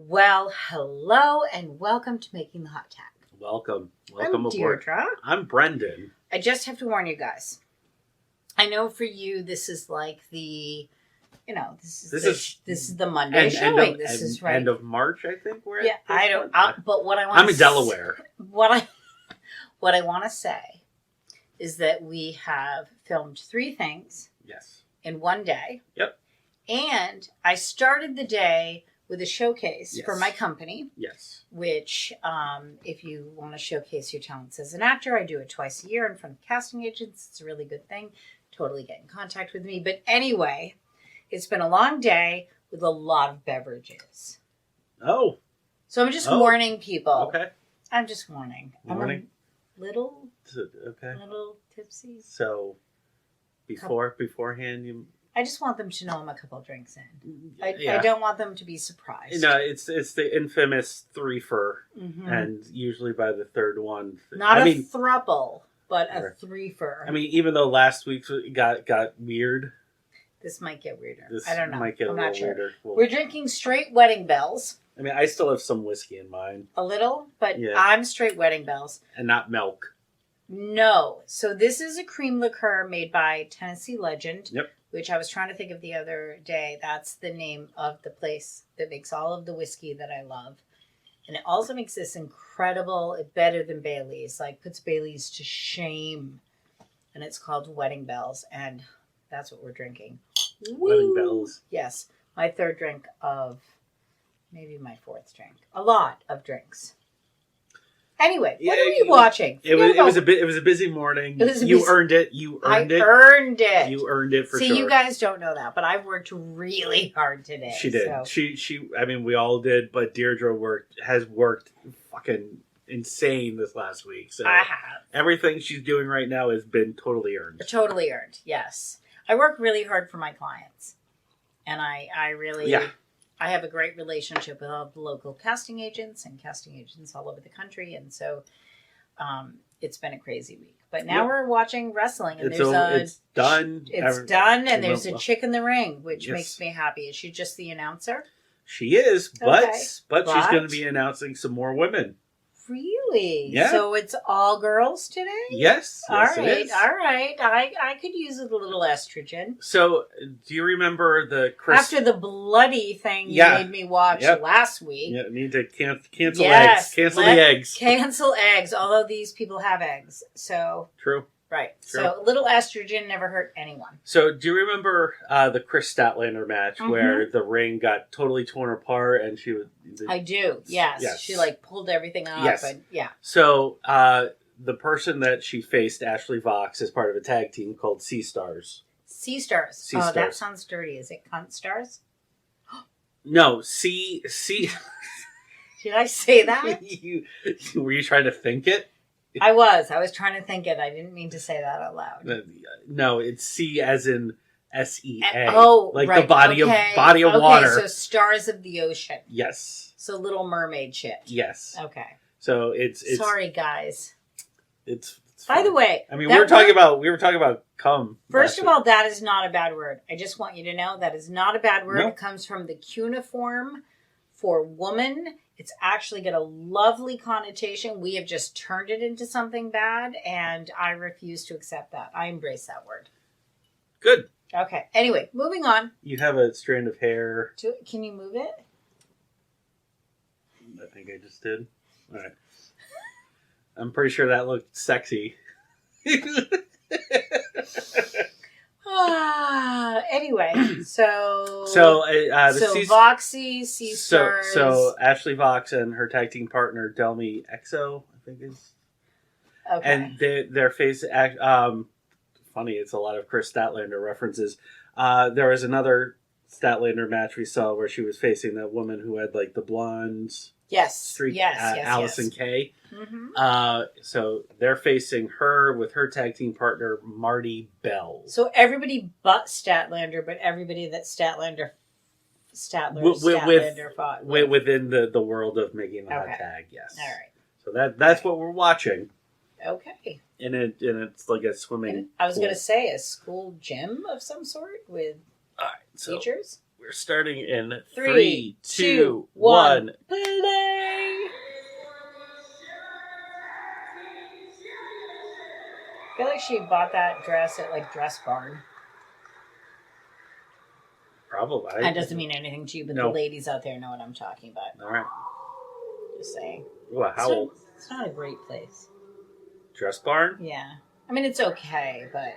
Well, hello and welcome to Making the Hot Tag. Welcome I'm aboard. Deirdre. I'm Brendan. I just have to warn you guys. I know for you this is like the, this is the Monday showing. This is right end of March, I think. Yeah, I don't. But what I want. I'm in Delaware. What I want to say is that we have filmed 3 things. Yes. In one day. Yep. And I started the day with a showcase for my company. Yes. Which, if you want to showcase your talents as an actor, I do it twice a year in front of casting agents. It's a really good thing. Totally get in contact with me. But anyway, it's been a long day with a lot of beverages. Oh. So I'm just warning people. Okay. I'm just warning. Warning. I'm a little tipsy. So, beforehand, you... I just want them to know I'm a couple drinks in. I don't want them to be surprised. No, it's the infamous threefer, and usually by the third one, not a throuple, but a threefer. I mean, even though last week's got weird, this might get weirder. This I don't know. Might get I'm a not little sure. weirder. We're drinking straight Wedding Bells. I mean, I still have some whiskey in mine. A little, but I'm straight Wedding Bells. And not milk. No. So this is a cream liqueur made by Tennessee Legend. Yep. Which I was trying to think of the other day. That's the name of the place that makes all of the whiskey that I love. And it also makes this incredible, better than Bailey's, like puts Bailey's to shame. And it's called Wedding Bells. And that's what we're drinking. Wedding Bells. Yes. My 3rd drink of, maybe my 4th drink. A lot of drinks. Anyway, what are we watching? It was a busy morning. You earned it. I earned it. You earned it for sure. See, you guys don't know that, but I've worked really hard today. She did. So. She. I mean, we all did, but Deirdre has worked fucking insane this last week. So I have. Everything she's doing right now has been totally earned. Totally earned. Yes, I work really hard for my clients, and I really. Yeah. I have a great relationship with all the local casting agents and casting agents all over the country. And so it's been a crazy week. But now we're watching wrestling. And it's done. It's done. And there's a chick in the ring, which makes me happy. Is she just the announcer? She is. But she's going to be announcing some more women. Really? Yeah. So it's all girls today? Yes. All right. I could use a little estrogen. So, do you remember after the bloody thing you made me watch last week? Yeah, need to cancel eggs. Cancel the eggs. Cancel eggs, although these people have eggs. So true. Right. True. So a little estrogen never hurt anyone. So do you remember the Chris Statlander match where the ring got totally torn apart and she was... I do. Yes. She pulled everything up. Yes. And, yeah. So the person that she faced, Ashley Vox, is part of a tag team called Seastars. Seastars. Oh, that sounds dirty. Is it cunt stars? No. Did I say that? Were you trying to think it? I was trying to think it. I didn't mean to say that out loud. No, it's C as in SEA. Oh, like right. The body of water. So stars of the ocean. Yes. So Little Mermaid shit. Yes. Okay. So it's sorry, guys. It's by the way, I mean, we were talking about cum. First of all, that is not a bad word. I just want you to know that is not a bad word. No. It comes from the cuneiform for woman. It's actually got a lovely connotation. We have just turned it into something bad, and I refuse to accept that. I embrace that word. Good. Okay. Anyway, moving on. You have a strand of hair. Can you move it? I think I just did. All right. I'm pretty sure that looked sexy. Anyway, so Voxy, Seastars. So Ashley Vox and her tag team partner Delmi Exo, I think is. Okay. And their face funny. It's a lot of Chris Statlander references. There was another Statlander match we saw where she was facing that woman who had like the blondes. Streak, Allysin K. Mm-hmm. So they're facing her with her tag team partner Marti Belle. So everybody but Statlander, but everybody that Statlander fought within the world of Making the Hot Tag. Yes. All right. So that's what we're watching. Okay. And it's like a swimming. I was going to say a school gym of some sort with teachers. We're starting in 3, 2, 1. Play! I feel like she bought that dress at like Dress Barn. Probably. That doesn't mean anything to you, but the ladies out there know what I'm talking about. All right. Just saying. Well, how old? It's not a great place. Dress Barn? Yeah. I mean, it's okay, but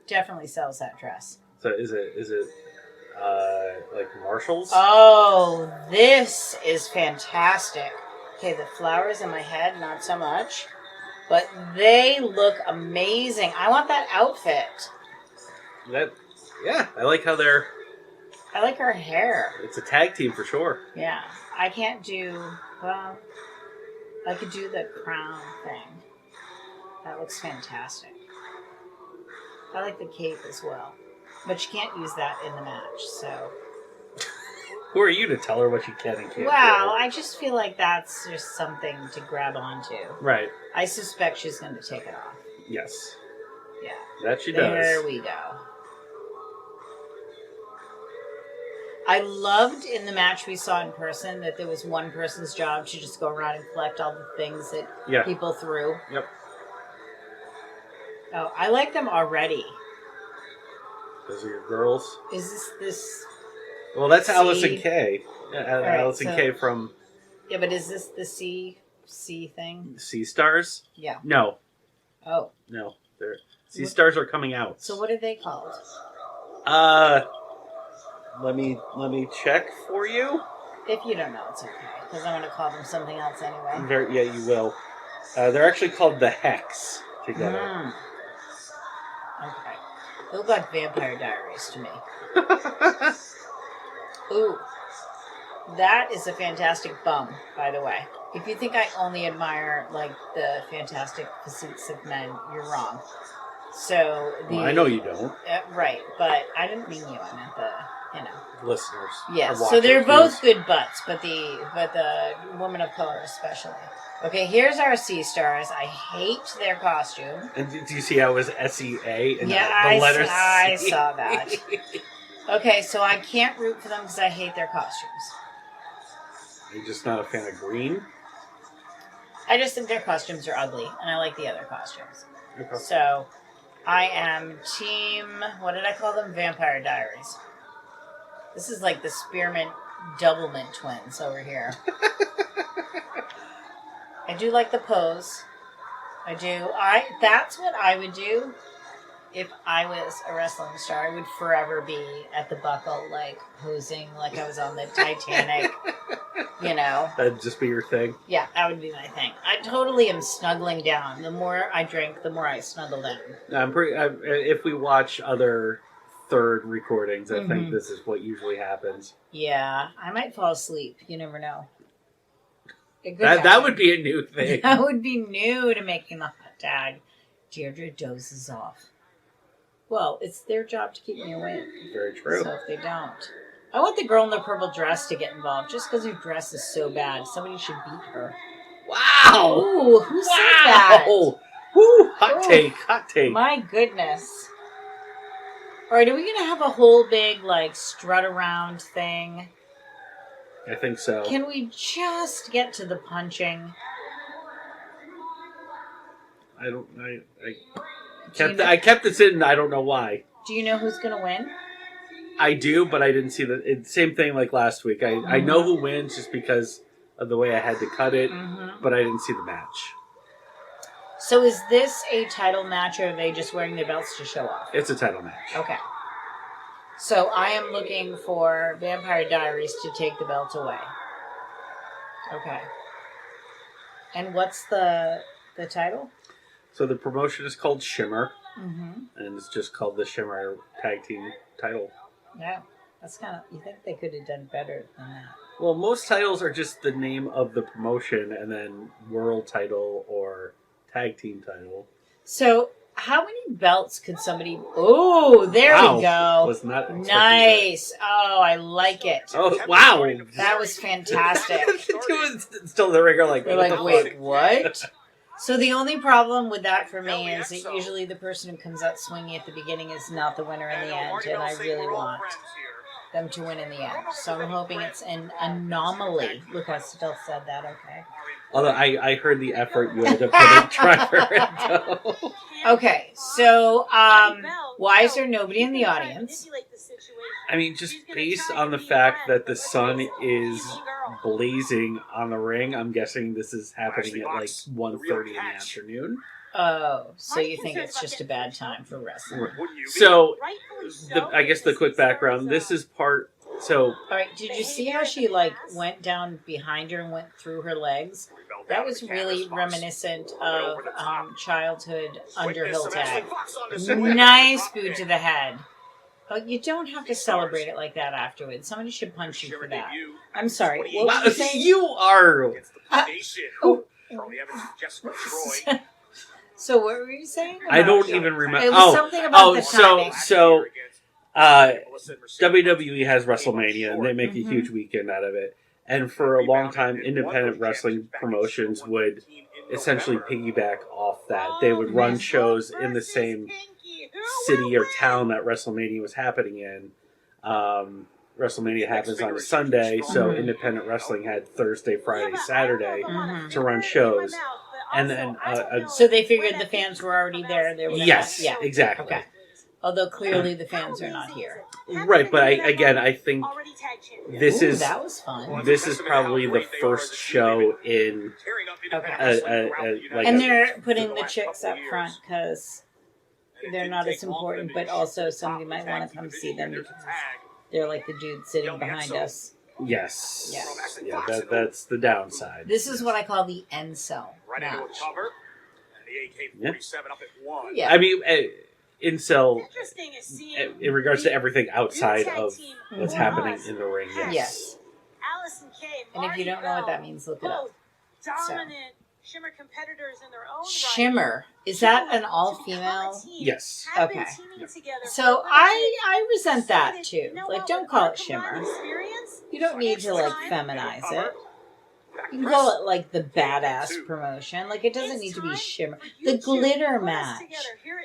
definitely sells that dress. So is it like Marshall's? Oh, this is fantastic. Okay, the flowers in my head, not so much. But they look amazing. I want that outfit. Yeah, I like how I like her hair. It's a tag team for sure. Yeah. I can't do, well, I could do the crown thing. That looks fantastic. I like the cape as well. But you can't use that in the match, so. Who are you to tell her what she can and can't Well, do? I just feel like that's just something to grab onto. Right. I suspect she's going to take it off. Yes. Yeah. That she does. There we go. I loved in the match we saw in person that there was one person's job to just go around and collect all the things that people threw. Yep. Oh, I like them already. Those are your girls? Is this... Well, that's C? Allysin K. Yeah, right, Allysin K from... Yeah, but is this the C thing? Seastars? Yeah. No. Oh. No. Seastars are coming out. So what are they called? Let me check for you. If you don't know, it's okay. Because I'm going to call them something else anyway. Yeah, you will. They're actually called the Hex together. Mm. Okay. They look like Vampire Diaries to me. Ooh. That is a fantastic bum, by the way. If you think I only admire, like, the fantastic physiques of men, you're wrong. So, I know you don't. Right, but I didn't mean you. I meant the, listeners. Yes, so they're both good butts, but the woman of color especially. Okay, here's our Seastars. I hate their costume. And do you see how it was SEA? And yeah, the letters I saw that. Okay, so I can't root for them because I hate their costumes. You're just not a fan of green? I just think their costumes are ugly, and I like the other costumes. Okay. So, I am team, what did I call them? Vampire Diaries. This is like the Spearmint Doublemint twins over here. I do like the pose. I do. That's what I would do if I was a wrestling star. I would forever be at the buckle, like, posing like I was on the Titanic, That'd just be your thing? Yeah, that would be my thing. I totally am snuggling down. The more I drink, the more I snuggle down. If we watch other third recordings, I think this is what usually happens. Yeah, I might fall asleep. You never know. That would be a new thing. That would be new to making the hot tag. Deirdre dozes off. Well, it's their job to keep me awake. Very true. So if they don't. I want the girl in the purple dress to get involved just because her dress is so bad. Somebody should beat her. Wow! Ooh, who said that? Woo! Hot take. My goodness. All right, are we going to have a whole big, like, strut around thing? I think so. Can we just get to the punching? I kept this in. I don't know why. Do you know who's going to win? I do, but I didn't see the same thing like last week. I know who wins just because of the way I had to cut it, but I didn't see the match. So is this a title match, or are they just wearing their belts to show off? It's a title match. Okay. So I am looking for Vampire Diaries to take the belt away. Okay. And what's the title? So the promotion is called Shimmer, and it's just called the Shimmer Tag Team title. Yeah, that's kind of... You think they could have done better than that? Well, most titles are just the name of the promotion, and then world title or tag team title. So, how many belts could somebody... Oh, there we go. Was not nice. That. Oh, I like it. Oh, wow. That was fantastic. Still the ring are like... They're like, wait, what? So the only problem with that for me is that usually the person who comes out swinging at the beginning is not the winner in the end, and I really want them to win in the end. So I'm hoping it's an anomaly. Look, I still said that, okay. Although I heard the effort you had to put in driver into. Okay, so why is there nobody in the audience? I mean, just based on the fact that the sun is blazing on the ring, I'm guessing this is happening at like 1:30 in the afternoon. Oh, so you think it's just a bad time for wrestling? So, I guess the quick background, this is part... So, all right, did you see how she like went down behind her and went through her legs? That was really reminiscent of childhood Underhill Tag. Nice boot to the head. But you don't have to celebrate it like that afterwards. Somebody should punch you for that. I'm sorry. What were you saying? You are... So what were you saying? I don't even remember. It was something about the timing. So WWE has WrestleMania, and they make a huge weekend out of it. And for a long time, independent wrestling promotions would essentially piggyback off that. They would run shows in the same city or town that WrestleMania was happening in. WrestleMania happens on a Sunday, so independent wrestling had Thursday, Friday, Saturday to run shows. And then, so they figured the fans were already there. They were yes, yeah, exactly. Okay. Although clearly the fans are not here. Right, but I think this is that was fun. This is probably the first show in. And they're putting the chicks up front because they're not as important, but also somebody might want to come see them because they're like the dude sitting behind us. Yes. Yeah, that's the downside. This is what I call the end cell match. Yeah. I mean, incel, in regards to everything outside of what's happening in the ring, yes. And if you don't know what that means, look it up. Dominant Shimmer competitors in their own Shimmer. Is that an all-female? Yes. Okay. So I resent that too. Like, don't call it Shimmer. You don't need to like feminize it. You can call it like the badass promotion. Like, it doesn't need to be Shimmer. The glitter match,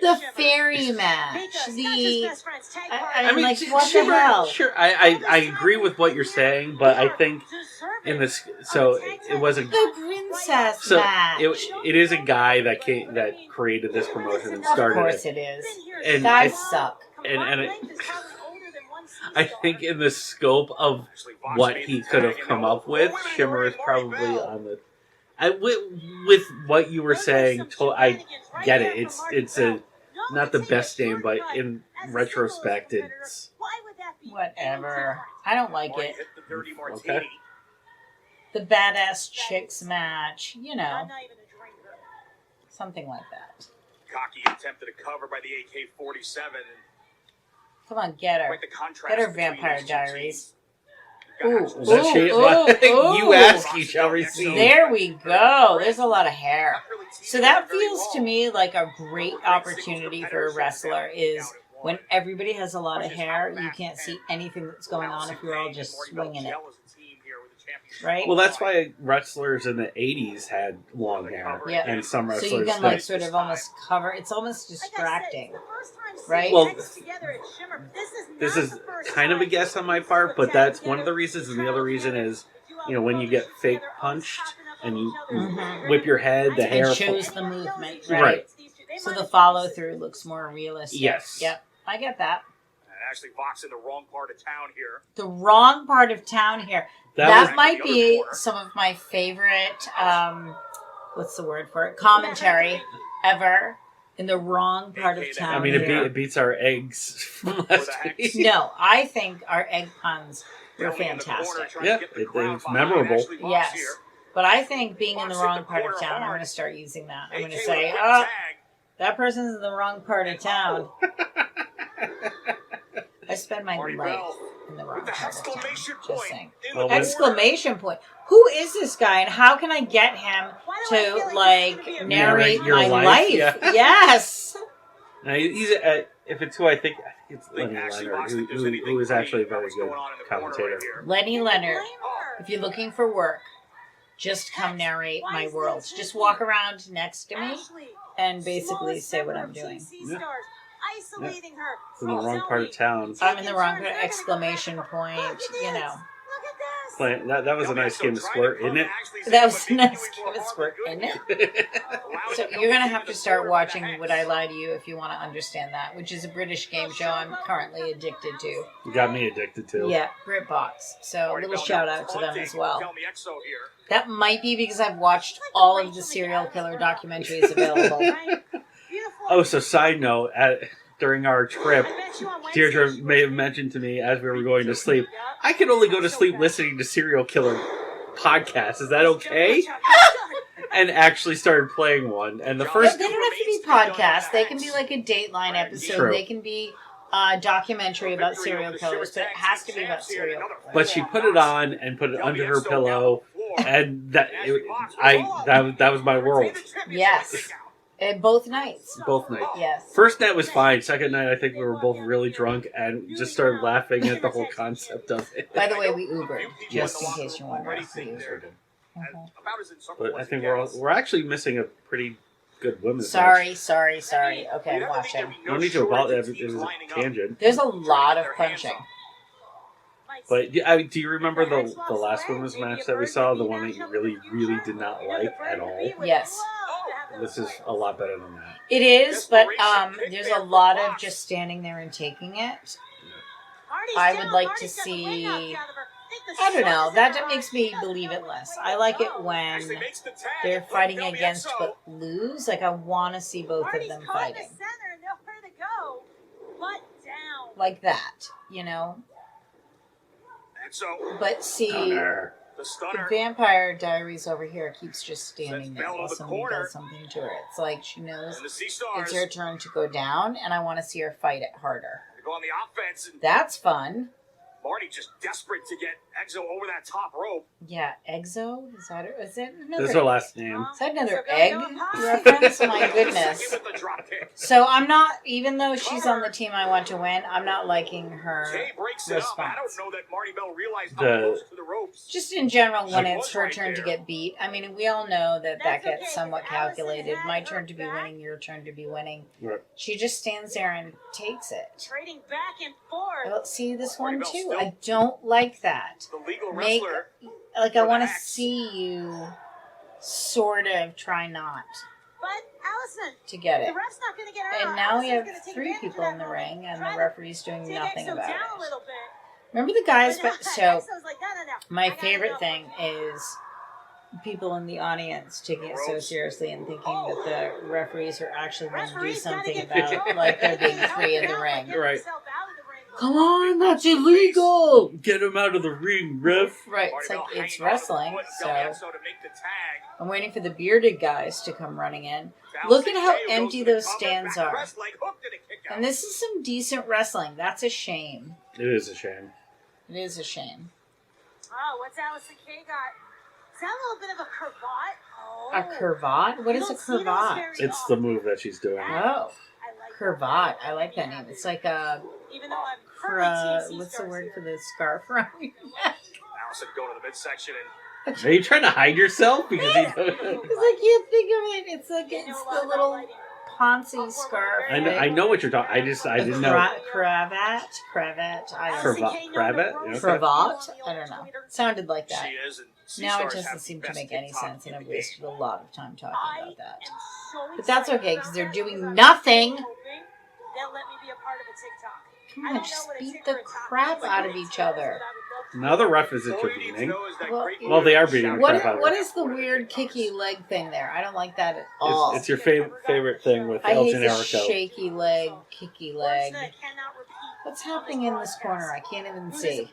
the fairy match, I mean, like, what Shimmer, the hell? Sure, I agree with what you're saying, but I think in this, so it was the princess match. It is a guy that created this promotion and started it. Of course it is. And guys suck. And I think in the scope of what he could have come up with, Shimmer is probably on the... with what you were saying, I get it. It's not the best name, but in retrospect, it's... Whatever. I don't like it. Okay. The badass chicks match, you know. Something like that. Cocky attempted a cover by the AK-47. Come on, get her. Get her, Vampire Diaries. Ooh, is that shit? You ask, you shall receive. There we go. There's a lot of hair. So that feels to me like a great opportunity for a wrestler is when everybody has a lot of hair, you can't see anything that's going on if you're all just swinging it. Right? Well, that's why wrestlers in the 80s had long hair. Yeah. And some wrestlers... So you can like sort of almost cover... It's almost distracting. Right? Well, this is kind of a guess on my part, but that's one of the reasons. And the other reason is, you know, when you get fake punched and you whip your head, the hair... It shows the movement, right? So the follow-through looks more realistic. Yes. Yep. I get that. Actually, Fox in the wrong part of town here. The wrong part of town here. That might be some of my favorite, what's the word for it? Commentary ever. In the wrong part of town. I mean, it beats our eggs from last week. No, I think our egg puns were fantastic. Yeah, it's memorable. Yes. But I think being in the wrong part of town, I'm going to start using that. I'm going to say, that person's in the wrong part of town. I spend my life in the wrong part of town. Just saying. Well, exclamation point. Who is this guy and how can I get him to, like, narrate my life? Yeah. Yes. Now, he's, if it's who I think it's Lenny Leonard, who is actually a very good commentator. Lenny Leonard, if you're looking for work, just come narrate my world. Just walk around next to me and basically say what I'm doing. Yeah. isolating her. It's in the wrong part of town. I'm in the wrong exclamation point, you know. Look at this. That was a nice game of squirt, isn't it? That was a nice game of squirt, isn't it? So you're going to have to start watching Would I Lie to You if you want to understand that, which is a British game show I'm currently addicted to. You got me addicted to. Yeah, BritBox. So a little shout out to them as well. That might be because I've watched all of the serial killer documentaries available. Oh, so side note, during our trip, Deirdre may have mentioned to me as we were going to sleep, I can only go to sleep listening to serial killer podcasts. Is that okay? And actually started playing one. And the first... They don't have to be podcasts. They can be like a Dateline episode. True. They can be a documentary about serial killers, but it has to be about serial killers. But she put it on and put it under her pillow, and that was my world. Yes. Both nights. Both nights. Yes. First night was fine. Second night, I think we were both really drunk and just started laughing at the whole concept of it. By the way, we Ubered, just in case you're wondering. We Ubered. But I think we're actually missing a pretty good women's Sorry. match. Okay, I'm watching. No need to apologize. It was a tangent. There's a lot of punching. But do you remember the last women's match that we saw? The one that you really, really did not like at all? Yes. This is a lot better than that. It is, but there's a lot of just standing there and taking it. I would like to see... I don't know. That makes me believe it less. I like it when they're fighting against but lose. Like, I want to see both of them fighting. Like that, you know? But see, the Vampire Diaries over here keeps just standing there while somebody does something to her. It's like she knows it's her turn to go down, and I want to see her fight it harder. That's fun. Marty just desperate to get Exo over that top rope. Yeah, Exo? Is that another? That's her last name. Is that another egg reference? My goodness. So I'm not, even though she's on the team I want to win, I'm not liking her response. I don't know that Marti Belle realized how close to the ropes. Just in general, when it's her turn to get beat, I mean, we all know that gets somewhat calculated. My turn to be winning, your turn to be winning. Right. She just stands there and takes it. Trading back and forth. Well, see this one too. I don't like that. The legal wrestler. I want to see you sort of try not But Allysin, to get it. the ref's not going to get her. And now we have Allison's gonna take 3 advantage people of in the that ring, moment. and Try the to referee's doing take nothing Exo about down it. a little bit. Remember the guys? But So Exo's like, no. my I gotta favorite go. thing is people in the audience taking it so seriously and thinking that the referees are actually going to do Referee's gotta something get about control. like there being 3 in the Get ring. Right. himself out of the ring. Come on, that's illegal. Get him out of the ring, ref. Right, it's like it's wrestling, so I'm waiting for the bearded guys to come running in. Look at how empty those stands are. And this is some decent wrestling. That's a shame. It is a shame. It is a shame. Oh, what's Allysin Kay got? Is that a little bit of a cravat? Oh. A cravat? What You is a don't see those cravat? very It's the often. move that she's doing. Oh, I like cravat. I like that name. It's like a Even though I'm currently Team what's the Seastars word here. for the scarf around your neck? Allysin going to the midsection and Are you trying to hide yourself? Because you Because I can't think of it. It's like it's the little Ponzi scarf. I know what you're talking. I didn't know. Cravat. I don't know. Cravat? Yeah. Cravat? I don't know. Sounded like that. she is. And Now it Seastars doesn't have seem the to best make any TikTok sense, and in I've the game. wasted a lot of time talking about that. So But that's excited okay, because about they're that doing because I'm nothing. hoping they'll let me be a part of a TikTok. Come I on, don't just know what a beat TikTok the is, crap but out of it's each what I other. would love to Now the ref is All you need to intervening. know is that Well, great Well, they are leader beating shouted the crap What out of what her. is the weird kicky leg thing there? I don't like that at all. It's your favorite thing with I El hate the Generico. shaky leg, kicky leg. Words that I cannot repeat What's on happening in this corner? I can't even It is see. amazing.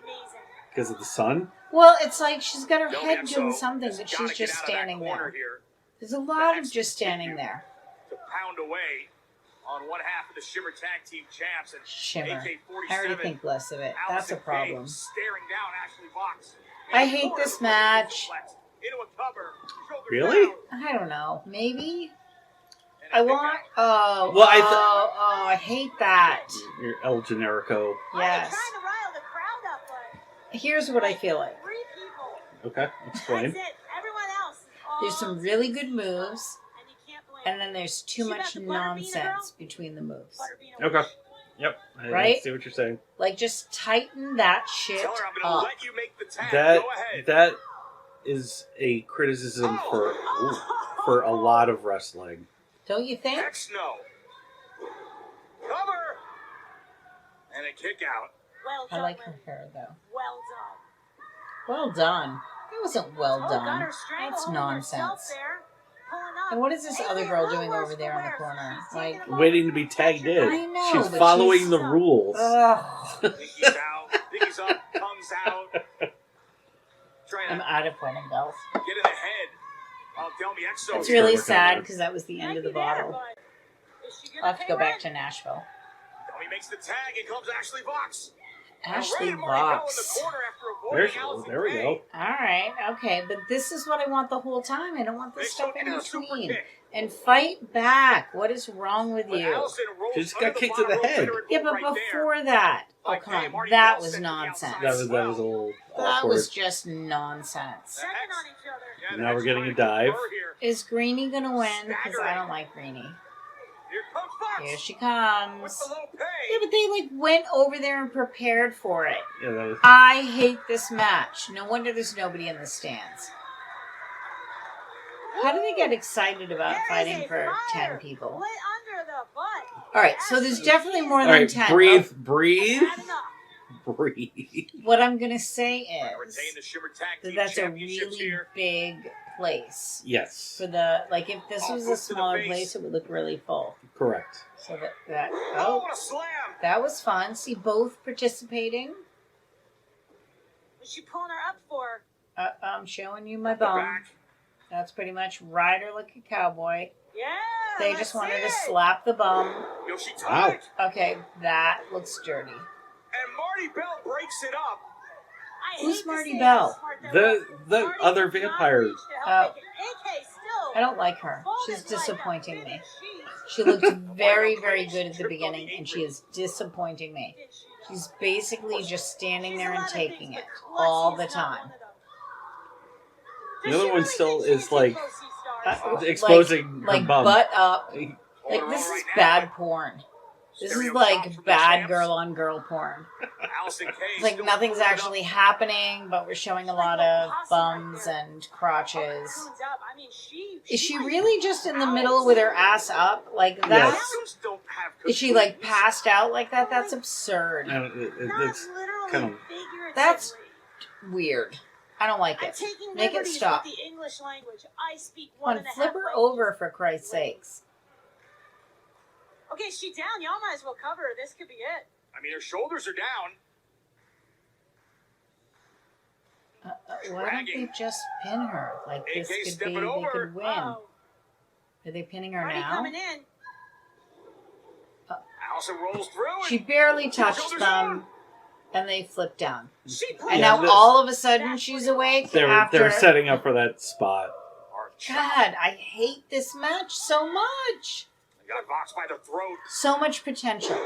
Because of the sun? Well, it's like she's got her Delmi head doing Exo something, has but gotta she's get just out of that standing corner there. here There's a lot of just standing there. to pound away on one half of the Shimmer Tag Team champs. And Shimmer. AK-47, I already think less of it. That's a Allysin Kay problem. staring down Ashley Vox. I hate this match. Into a cover. Shoulder Really? down. I don't know. Maybe And I pick want. out. Oh, Well, I I hate that. Your El Generico. Yes. I'm trying to rile the crowd up, but Here's what I feel like. 3 people. Okay, explain. That's it. Everyone else. is all There's some really good moves, and you can't blame and then there's too She got much the butter bean girl? nonsense between the moves. Butterbean Okay. Wish. Yep. I Right? see what you're saying. Like, just tighten that shit Tell her I'm gonna up. let you make the tag. That Go ahead. that is a criticism for a lot of wrestling. Don't you think? Hex no. Cover. And a kick out. Well I done, like her Lynn. hair, though. Well done. Well done. It wasn't well Got done. her strangled That's herself nonsense. there. Pulling up. And what is this Hey, other look, girl little doing worse over for there in the wear. corner? She's Like, taking a moment Waiting to to be catch tagged her in. I know, She's but following she's- the rules. ugh. Biggie's out. Biggie's up. Comes out. Trying I'm to out of wedding bells. get in the head. Oh, Delmi Exo. It's really working on sad that. because that was the end Might of the be there, bottle. but is she gonna I'll have to pay go back rent? to Nashville. Delmi makes the tag. In comes Ashley Vox. Ashley And Marti Belle in the Vox. corner after avoiding Allysin There we Kay. go. Alright, okay, but this is what I want the whole time. I don't want They this stuff showed in you the super between. kick. And fight back. What is wrong with But you? Allysin rolls She just under got the kicked to bottom the rope, head. veteran Yeah, move but right there. before that, oh Like, come hey, on, Marti that Belle was sent to the nonsense. outside. That was a little That awkward. was just nonsense. Checking on each other. Yeah, Now we're that's getting trying a to dive. convert here. Is Greenie gonna win? Because I Staggering. don't like Greenie. Here comes Fox. Here she With comes. the low pay. Yeah, but they like went over there and prepared for it. Yeah, that was. I hate this match. No wonder there's nobody in the stands. How do they get excited about There is fighting a for fire 10 people? lit under the butt. All right, so there's Ashley definitely more All than right, 10. breathe, breathe, Had enough. breathe. What I'm going to say Trying to is retain the Shimmer Tag that Team that's a Championships really here. big place. Yes, For the, like, if this Oh, was boot a to the smaller face. place, it would look really full. correct. So that Oh, oh, what a slam. that was fun. See both participating. What's she pulling her up for? I'm showing you my The bum. back. That's pretty much rider like a cowboy. Yeah. They let's just wanted see to it. slap the bum. Yoshi Wow. Tonic. Okay, that looks dirty. And Marti Belle breaks it up. I Who's hate to Marti say Belle? how smart that The was. the Marti other did not vampire. reach to help make it. AK still I don't like her. folded She's like a disappointing me. fitted sheet. She looked very, very good at the beginning, and she is disappointing me. Did she not? She's basically just standing She's there a and lot of taking things, it but all Clutchy's the not time. one of them. The Does other she one really still think she is can like- take those seastars? Exposing her like bum. butt up. Holding Like her this on is right now. bad porn. This is Stereo like shots from the bad champs. girl on girl porn. Allysin Kay It's like still nothing's pulling it actually up. happening, but we're showing a lot of bums and crotches. Coons up. I mean, Is she might- really just in the middle with her ass up? Like that? Yes. Coons don't have Is she like good passed out like that? That's absurd. Not It's literally, kind of- figuratively. That's weird. I don't like I'm it. taking Make it liberties stop. with the English language. I speak Come one on, and a half flip her languages. over for Christ's sakes. Okay, she down. Y'all might as well cover her. This could be it. I mean, her shoulders are down. Why don't they just pin her? Like this AK could be, stepping they over. could win. Oh, Are they pinning her Marty now? coming in. Allysin rolls through and She barely touched Shoulders them, and they flipped down. She And played now this- all of a sudden she's awake They're after. setting up for that spot. God, I hate this match so much. Got Vox by the throat. So much potential.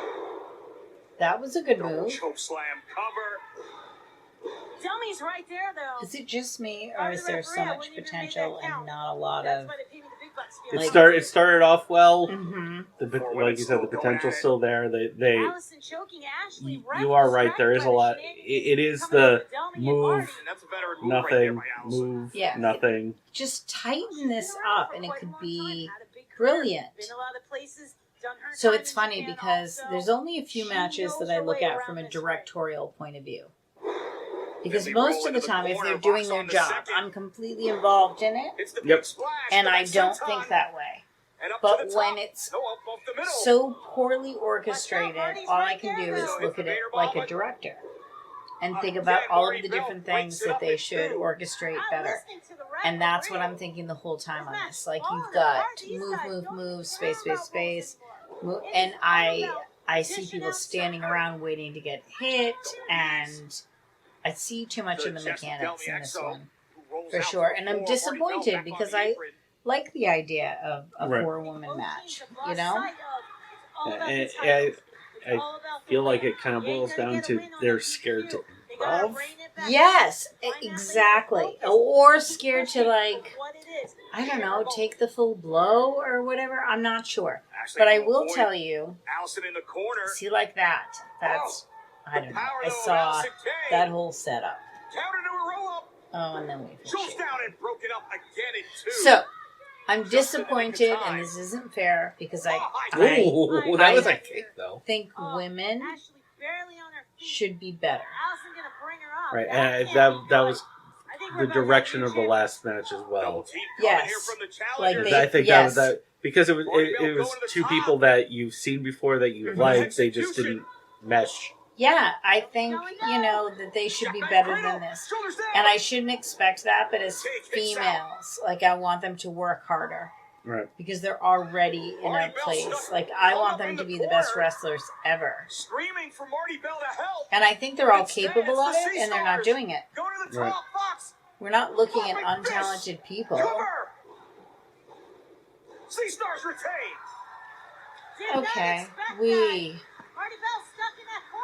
That was a good Double move. choke slam cover. Delmi's right there, though. Is it just me, or Sorry, is the there referee, so I much wouldn't even potential make that count. and not a lot That's of? why they pay me the big bucks. It started off well. Mm-hmm. Like you said, the potential's still there. They Allysin choking Ashley. you are right. There is a lot. It is the move, And that's a veteran move right there nothing, by Allysin. move, Yeah. nothing. Just tighten this up, and it could be brilliant. So it's funny because there's only a few matches that I look at from a directorial point of view. Because Then they most roll of the into the time, if corner, they're doing Vox their on the job, second. I'm completely involved in it, It's the Yep. big splash. and the I next don't senton. think that way. And up But to the when top. it's No, up the middle. so poorly orchestrated, all I can do is look at it like a director and think about all of the different things that they should orchestrate better. And that's what I'm thinking the whole time on this. Like, you've got move, space, move, and I see people standing around waiting to get hit, and I see too much in the mechanics in this one, for sure. And I'm disappointed because I like the idea of a Right. 4-woman match, you know? I feel like it kind of boils down to they're scared to involve. Yes, exactly. Or scared to, like, I don't know, take the full blow or whatever. I'm not sure. Ashley But I to will avoid tell you, Allysin in the corner. see, like that. That's, I don't know. Power I though of saw Allysin Kay. that whole setup. Counter to a roll up. Oh, and then we Shoots down and broken up again in two. So, I'm disappointed, and this isn't fair because I Ooh, that was a kick, though. think women Ashley barely on her feet. should be better. Allysin gonna bring her up. Right, That and can't be that good. was I think we're the about to direction have of the a last match as well. Double team coming Yes. here from the Like challengers. they- I think yes. that because it was two people that you've seen before that you Mhm. liked. They just didn't mesh. Yeah, I think, that they should be better than this. And I shouldn't expect that, but as females, like, I want them to work harder. Right. Because they're already in a place. Like, I want them to be the best wrestlers ever. Screaming for Marti Belle to help. And I think they're all capable of it, and they're not doing it. Go to the Right. top box. We're not looking at untalented people. Cover. Seastars retained. Did not Okay, expect that. Marti Belle stuck in that corner.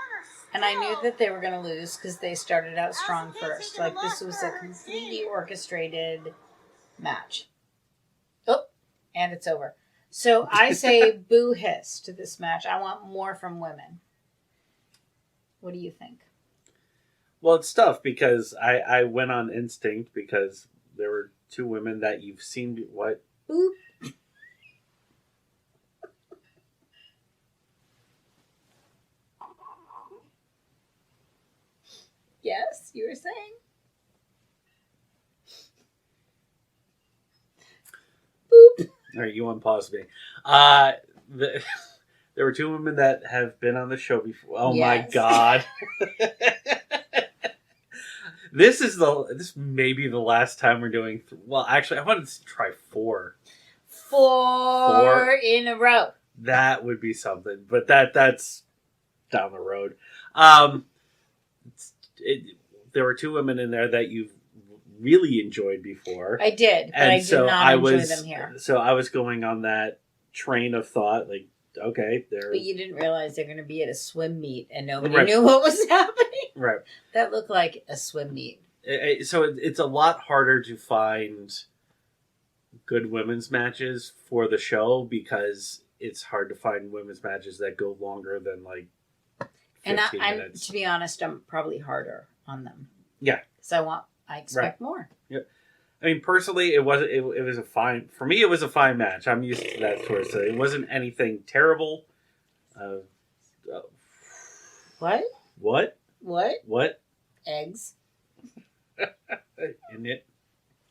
And I knew still. that they were going to lose because they started out strong Allysin Kay first. taking Like, a this look was for a her completely team. orchestrated match. Oh, and it's over. So I say boo hiss to this match. I want more from women. What do you think? Well, it's tough because I went on instinct because there were two women that you've seen. What? Boop. Yes, you were saying? Boop. All right, you unpause me. There were two women that have been on the show before. Oh my Yes. god! This may be the last time we're doing. Well, actually, I wanted to try four. Four in a row. That would be something, but that's down the road. There were two women in there that you've really enjoyed before. I did, but I did not enjoy them here. So I was going on that train of thought, like, okay, they're But you didn't realize they're going to be at a swim meet and nobody Right. knew what was happening. right. That looked like a swim meet. So it's a lot harder to find good women's matches for the show because it's hard to find women's matches that go longer than like 15 And I'm, minutes. to be honest, I'm probably harder on them. Yeah. Because I expect more. I mean, personally, it was a fine for me. It was a fine match. I'm used to that sort of stuff. It wasn't anything terrible. What? What? What? What? Eggs In it?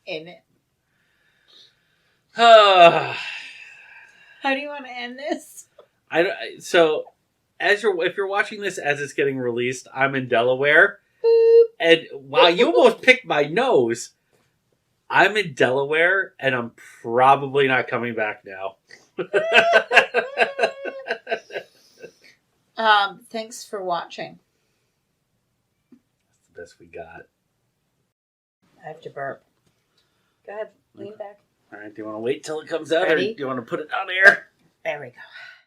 in it. Ah. How do you want to end this? So, if you're watching this as it's getting released, I'm in Delaware, Boop. and wow, you almost picked my nose. I'm in Delaware, and I'm probably not coming back now. Thanks for watching. That's the best we got. I have to burp. Go ahead, lean back. All right, do you want to wait till it comes out, Ready? or do you want to put it on air? There we go.